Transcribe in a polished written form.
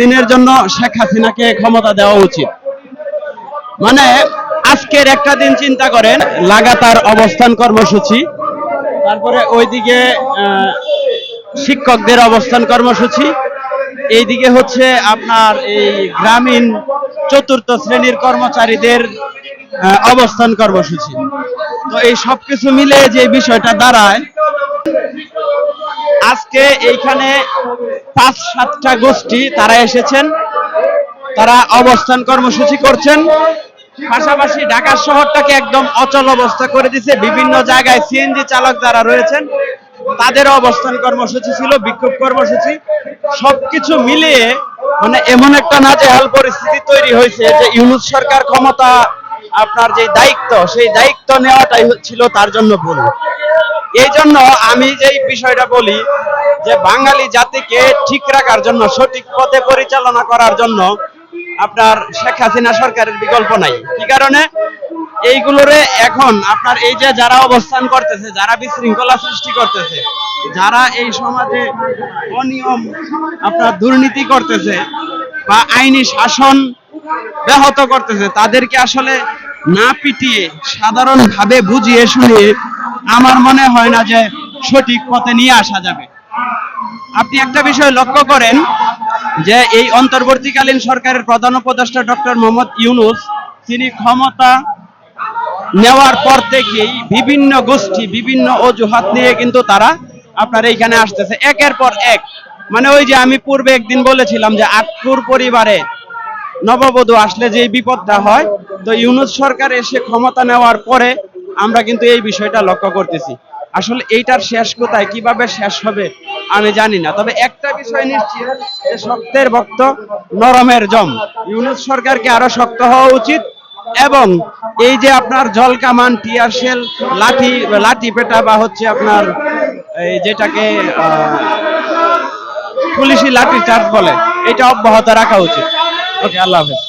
দিনের জন্য শেখ হাসিনাকে ক্ষমতা দেওয়া উচিত। মানে আজকের একটা দিন চিন্তা করেন, লাগাতার অবস্থান কর্মসূচি, তারপরে ওইদিকে শিক্ষকদের অবস্থান কর্মসূচি, এইদিকে হচ্ছে আপনার এই গ্রামীণ চতুর্থ শ্রেণীর কর্মচারীদের অবস্থান কর্মসূচি। তো এই সবকিছু মিলে যে বিষয়টা দাঁড়ায়, আজকে এইখানে 5-7টা গোষ্ঠী তারা এসেছেন, তারা অবস্থান কর্মসূচি করছেন। পাশাপাশি ঢাকা শহরটাকে একদম অচল অবস্থা করে দিয়েছে। বিভিন্ন জায়গায় সিএনজি চালক যারা রয়েছেন তাদের অবস্থান কর্মসূচি ছিল, বিক্ষোভ কর্মসূচি। সবকিছু মিলিয়ে মানে এমন একটা নাজেহাল পরিস্থিতি তৈরি হয়েছে যে ইউনূস সরকার ক্ষমতা আপনার যে দায়িত্ব, সেই দায়িত্ব নেওয়াটাই ছিল তার জন্য ভুল। এই জন্য আমি যেই বিষয়টা বলি যে বাঙালি জাতিকে ঠিক রাখার জন্য, সঠিক পথে পরিচালনা করার জন্য আপনার শেখ হাসিনা সরকারের বিকল্প নাই। কি কারণে? এইগুলোরে এখন আপনার এই যে যারা অবস্থান করতেছে, যারা বিশৃঙ্খলা সৃষ্টি করতেছে, যারা এই সমাজে অনিয়ম আপনার দুর্নীতি করতেছে বা আইনি শাসন ব্যাহত করতেছে, তাদেরকে আসলে না পিটিয়ে সাধারণভাবে বুঝিয়ে শুনিয়ে আমার মনে হয় না যে সঠিক পথে নিয়ে আসা যাবে। আপনি একটা বিষয় লক্ষ্য করেন যে এই অন্তর্বর্তীকালীন সরকারের প্রধান উপদেষ্টা ডক্টর মোহাম্মদ ইউনূস, তিনি ক্ষমতা নেওয়ার পর থেকেই বিভিন্ন গোষ্ঠী বিভিন্ন অজুহাত নিয়ে কিন্তু তারা আপনার এইখানে আসতেছে একের পর এক। মানে ওই যে আমি পূর্বে একদিন বলেছিলাম যে আটপুর পরিবারে নববধূ আসলে যে বিপদটা হয়, তো ইউনূস সরকার এসে ক্ষমতা নেওয়ার পরে আমরা কিন্তু এই বিষয়টা লক্ষ্য করতেছি। আসলে এইটার শেষ কোথায়, কিভাবে শেষ হবে আমি জানি না। তবে একটা বিষয় নিশ্চিত যে শক্তের ভক্ত নরমের জম। ইউনূস সরকারকে আরো শক্ত হওয়া উচিত এবং এই যে আপনার জল কামান, টিয়ার শেল, লাঠি পেটা বা হচ্ছে আপনার এই যেটাকে পুলিশি লাঠি চার্জ বলে, এটা অব্যাহত রাখা উচিত। ওকে, আল্লাহ হাফেজ।